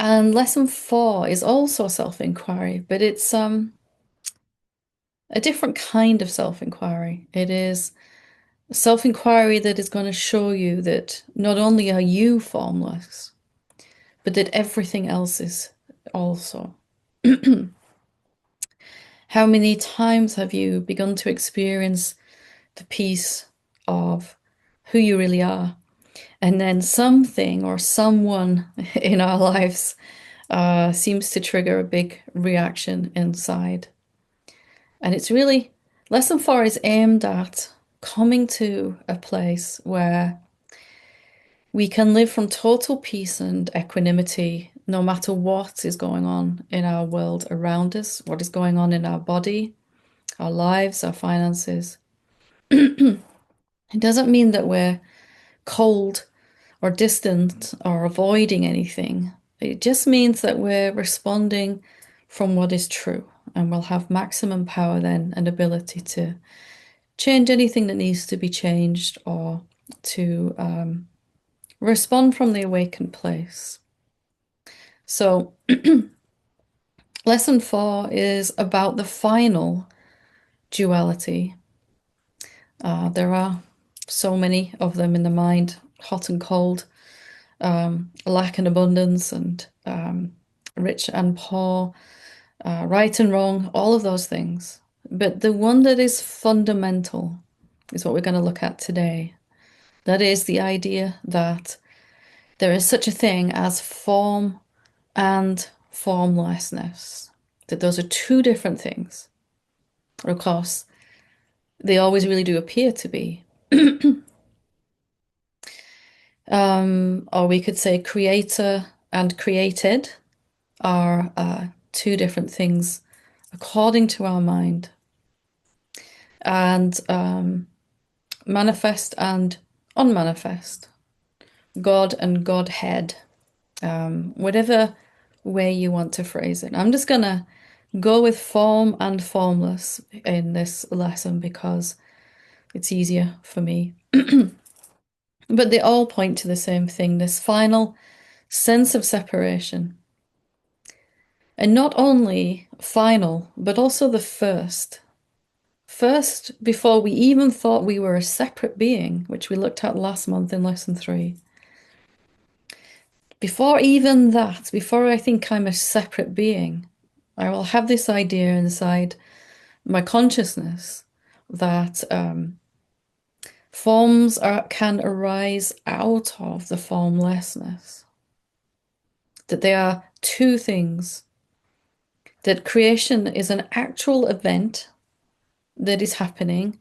And lesson 4 is also self-inquiry, but it's a different kind of self-inquiry. It is self-inquiry that is going to show you that not only are you formless, but that everything else is also. How many times have you begun to experience the peace of who you really are? And then something or someone in our lives seems to trigger a big reaction inside. And it's really, lesson 4 is aimed at coming to a place where we can live from total peace and equanimity no matter what is going on in our world around us, what is going on in our body, our lives, our finances. It doesn't mean that we're cold or distant or avoiding anything. It just means that we're responding from what is true, and we'll have maximum power then and ability to change anything that needs to be changed or to respond from the awakened place. So, lesson 4 is about the final duality. There are so many of them in the mind, hot and cold, lack and abundance, and rich and poor, right and wrong, all of those things. But the one that is fundamental is what we're going to look at today. That is the idea that there is such a thing as form and formlessness, that those are two different things. Of course, they always really do appear to be. Or we could say creator and created are two different things according to our mind. And manifest and unmanifest, God and Godhead, whatever way you want to phrase it. I'm just going to go with form and formless in this lesson because it's easier for me. But they all point to the same thing, this final sense of separation. And not only final, but also the first. First, before we even thought we were a separate being, which we looked at last month in lesson 3. Before even that, before I think I'm a separate being, I will have this idea inside my consciousness that forms can arise out of the formlessness. That they are two things. That creation is an actual event that is happening,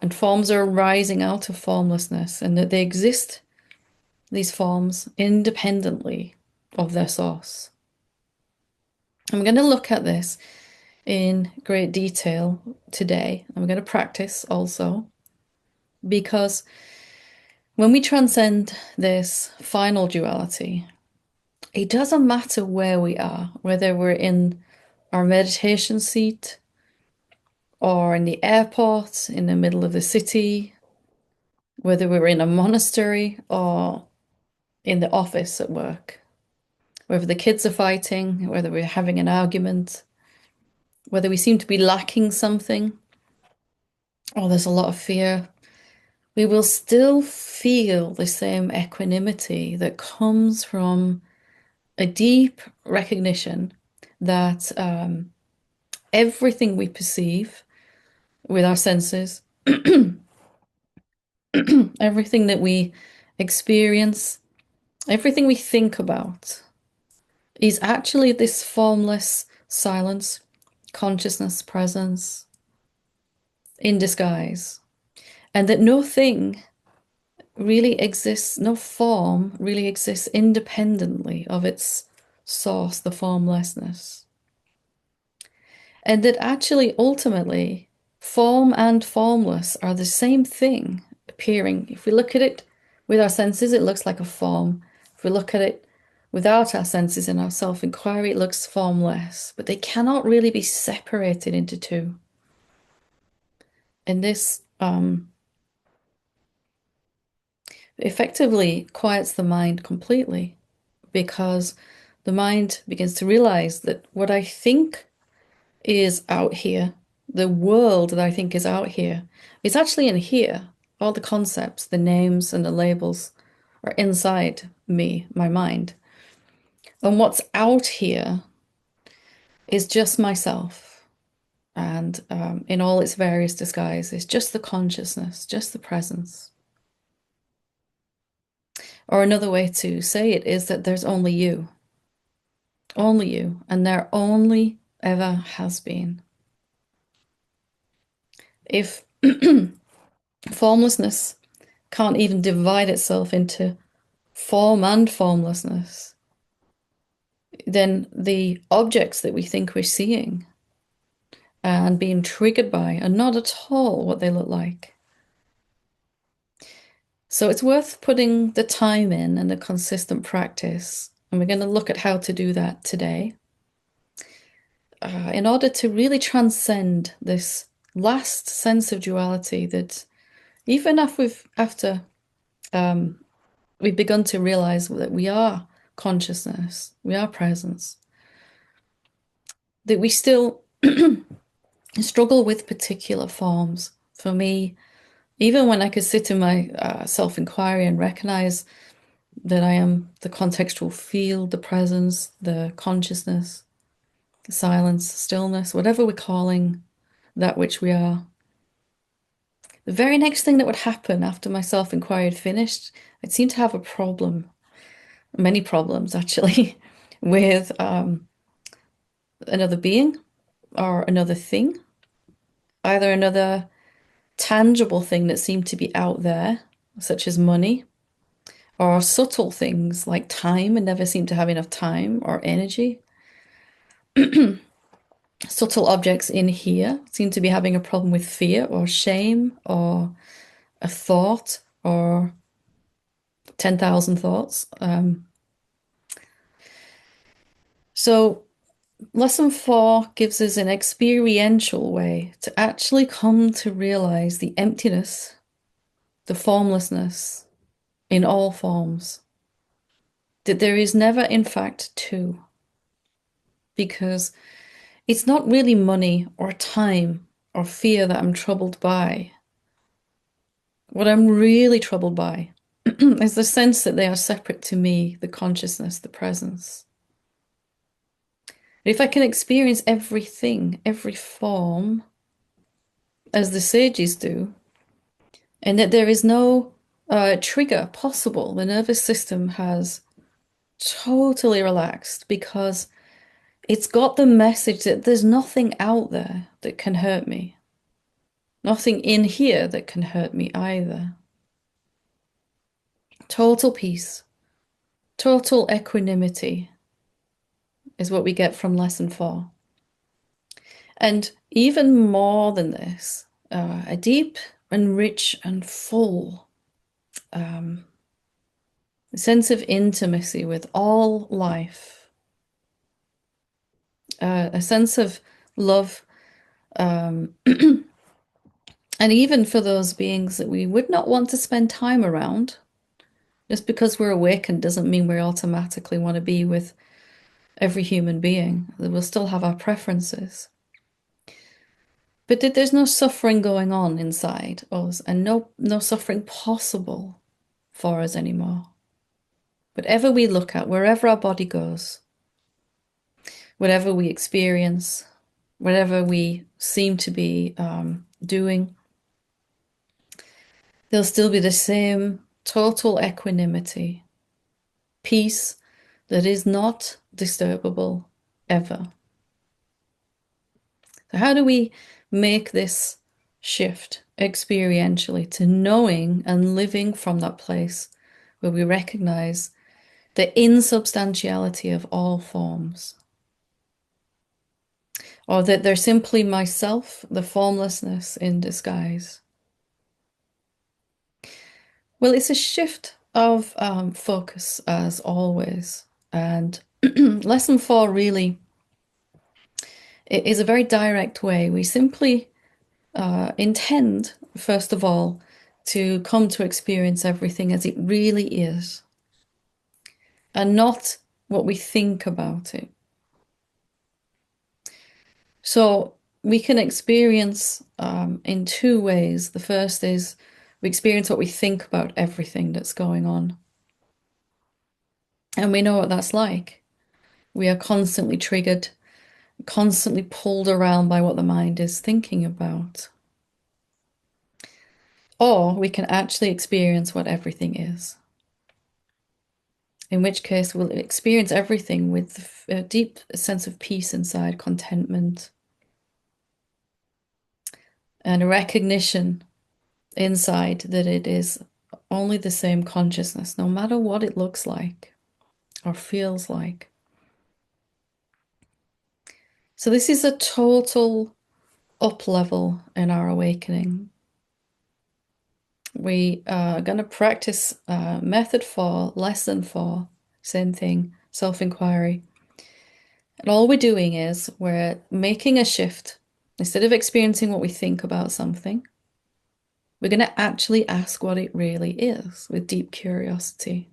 and forms are arising out of formlessness, and that they exist, these forms, independently of their source. I'm going to look at this in great detail today. I'm going to practice also, because when we transcend this final duality, it doesn't matter where we are, whether we're in our meditation seat or in the airport, in the middle of the city, whether we're in a monastery or in the office at work, whether the kids are fighting, whether we're having an argument, whether we seem to be lacking something, or there's a lot of fear, we will still feel the same equanimity that comes from a deep recognition that everything we perceive with our senses, everything that we experience, everything we think about, is actually this formless silence, consciousness, presence in disguise. And that no thing really exists, no form really exists independently of its source, the formlessness. And that actually, ultimately, form and formless are the same thing appearing. If we look at it with our senses, it looks like a form. If we look at it without our senses and our self-inquiry, it looks formless. But they cannot really be separated into two. And this effectively quiets the mind completely, because the mind begins to realize that what I think is out here, the world that I think is out here, is actually in here. All the concepts, the names and the labels are inside me, my mind. And what's out here is just myself. And in all its various disguises, just the consciousness, just the presence. Or another way to say it is that there's only you, and there only ever has been. If formlessness can't even divide itself into form and formlessness, then the objects that we think we're seeing and being triggered by are not at all what they look like. So it's worth putting the time in and the consistent practice. And we're going to look at how to do that today. In order to really transcend this last sense of duality that even after we've begun to realize that we are consciousness, we are presence, that we still struggle with particular forms. For me, even when I could sit in my self-inquiry and recognize that I am the contextual field, the presence, the consciousness, the silence, stillness, whatever we're calling that which we are. The very next thing that would happen after my self-inquiry had finished, I'd seem to have a problem, many problems actually, with another being or another thing, either another tangible thing that seemed to be out there, such as money, or subtle things like time and never seemed to have enough time or energy. Subtle objects in here seem to be having a problem with fear or shame or a thought or 10,000 thoughts. So lesson 4 gives us an experiential way to actually come to realize the emptiness, the formlessness in all forms. That there is never, in fact, two. Because it's not really money or time or fear that I'm troubled by. What I'm really troubled by is the sense that they are separate to me, the consciousness, the presence. If I can experience everything, every form, as the sages do, and that there is no trigger possible, the nervous system has totally relaxed because it's got the message that there's nothing out there that can hurt me. Nothing in here that can hurt me either. Total peace, total equanimity is what we get from lesson 4. And even more than this, a deep and rich and full sense of intimacy with all life, a sense of love, and even for those beings that we would not want to spend time around. Just because we're awakened doesn't mean we automatically want to be with every human being. We'll still have our preferences. But that there's no suffering going on inside us and no suffering possible for us anymore. Whatever we look at, wherever our body goes, whatever we experience, whatever we seem to be doing, there'll still be the same total equanimity, peace that is not disturbable ever. So how do we make this shift experientially to knowing and living from that place where we recognize the insubstantiality of all forms? Or that they're simply myself, the formlessness in disguise. Well, it's a shift of focus as always. And lesson 4 really is a very direct way. We simply intend, first of all, to come to experience everything as it really is. And not what we think about it. So we can experience in two ways. The first is we experience what we think about everything that's going on. And we know what that's like. We are constantly triggered, constantly pulled around by what the mind is thinking about. Or we can actually experience what everything is. In which case, we'll experience everything with a deep sense of peace inside, contentment, and a recognition inside that it is only the same consciousness, no matter what it looks like or feels like. So this is a total up level in our awakening. We are going to practice method 4, lesson 4, same thing, self-inquiry. And all we're doing is we're making a shift. Instead of experiencing what we think about something, we're going to actually ask what it really is with deep curiosity.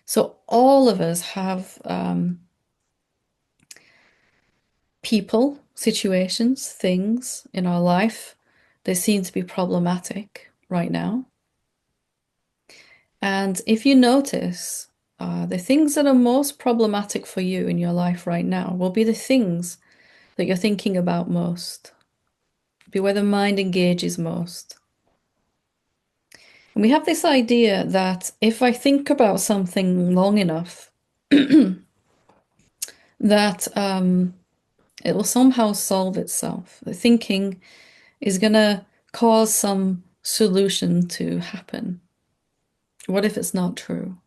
So all of us have people, situations, things in our life that seem to be problematic right now. And if you notice, the things that are most problematic for you in your life right now will be the things that you're thinking about most, be where the mind engages most. And we have this idea that if I think about something long enough, that it will somehow solve itself. The thinking is going to cause some solution to happen. What if it's not true?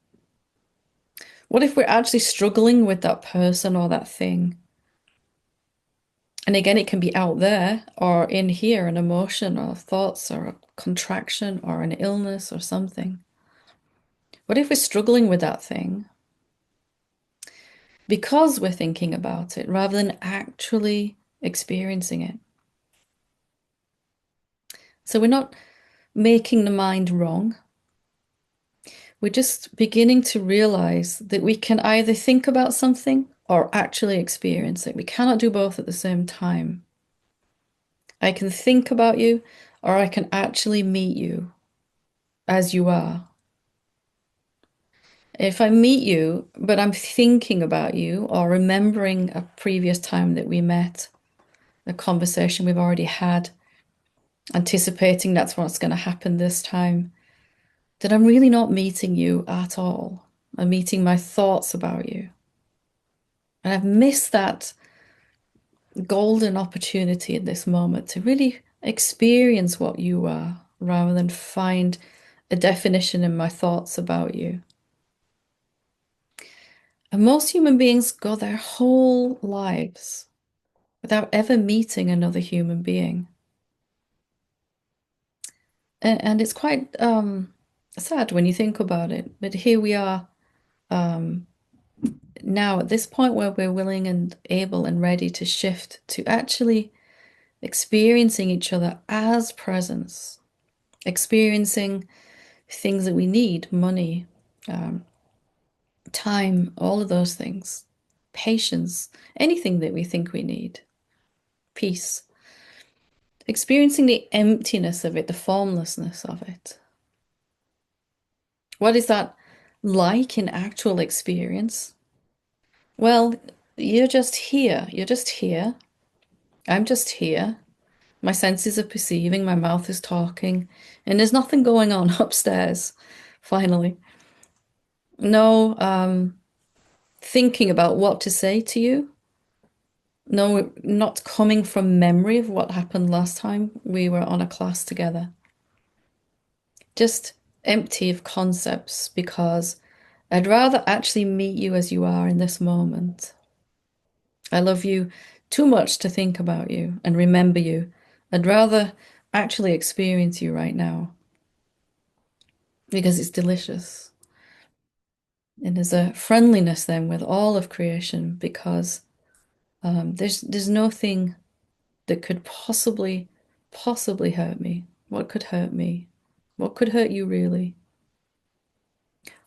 What if we're actually struggling with that person or that thing? And again, it can be out there or in here, an emotion or thoughts or a contraction or an illness or something. What if we're struggling with that thing because we're thinking about it rather than actually experiencing it? So we're not making the mind wrong. We're just beginning to realize that we can either think about something or actually experience it. We cannot do both at the same time. I can think about you, or I can actually meet you as you are. If I meet you, but I'm thinking about you or remembering a previous time that we met, a conversation we've already had, anticipating that's what's going to happen this time, that I'm really not meeting you at all. I'm meeting my thoughts about you. And I've missed that golden opportunity in this moment to really experience what you are rather than find a definition in my thoughts about you. And most human beings go their whole lives without ever meeting another human being. And it's quite sad when you think about it. But here we are now at this point where we're willing and able and ready to shift to actually experiencing each other as presence, experiencing things that we need, money, time, all of those things, patience, anything that we think we need, peace, experiencing the emptiness of it, the formlessness of it. What is that like in actual experience? Well, you're just here. You're just here. I'm just here. My senses are perceiving, my mouth is talking, and there's nothing going on upstairs, finally. No thinking about what to say to you. No, not coming from memory of what happened last time we were on a class together. Just empty of concepts because I'd rather actually meet you as you are in this moment. I love you too much to think about you and remember you. I'd rather actually experience you right now because it's delicious. And there's a friendliness then with all of creation because there's nothing that could possibly hurt me. What could hurt me? What could hurt you really?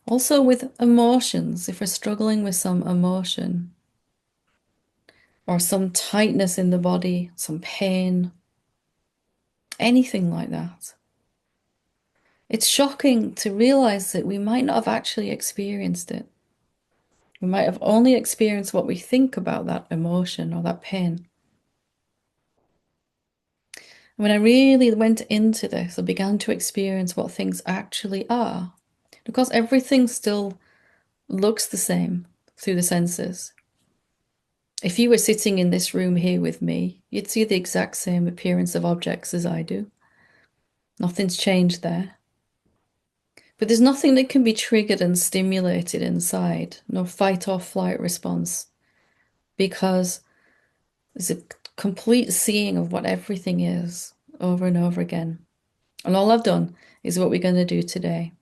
Also with emotions, if we're struggling with some emotion or some tightness in the body, some pain, anything like that. It's shocking to realize that we might not have actually experienced it. We might have only experienced what we think about that emotion or that pain. When I really went into this, I began to experience what things actually are. Because everything still looks the same through the senses. If you were sitting in this room here with me, you'd see the exact same appearance of objects as I do. Nothing's changed there. But there's nothing that can be triggered and stimulated inside, no fight or flight response, because there's a complete seeing of what everything is over and over again. And all I've done is what we're going to do today.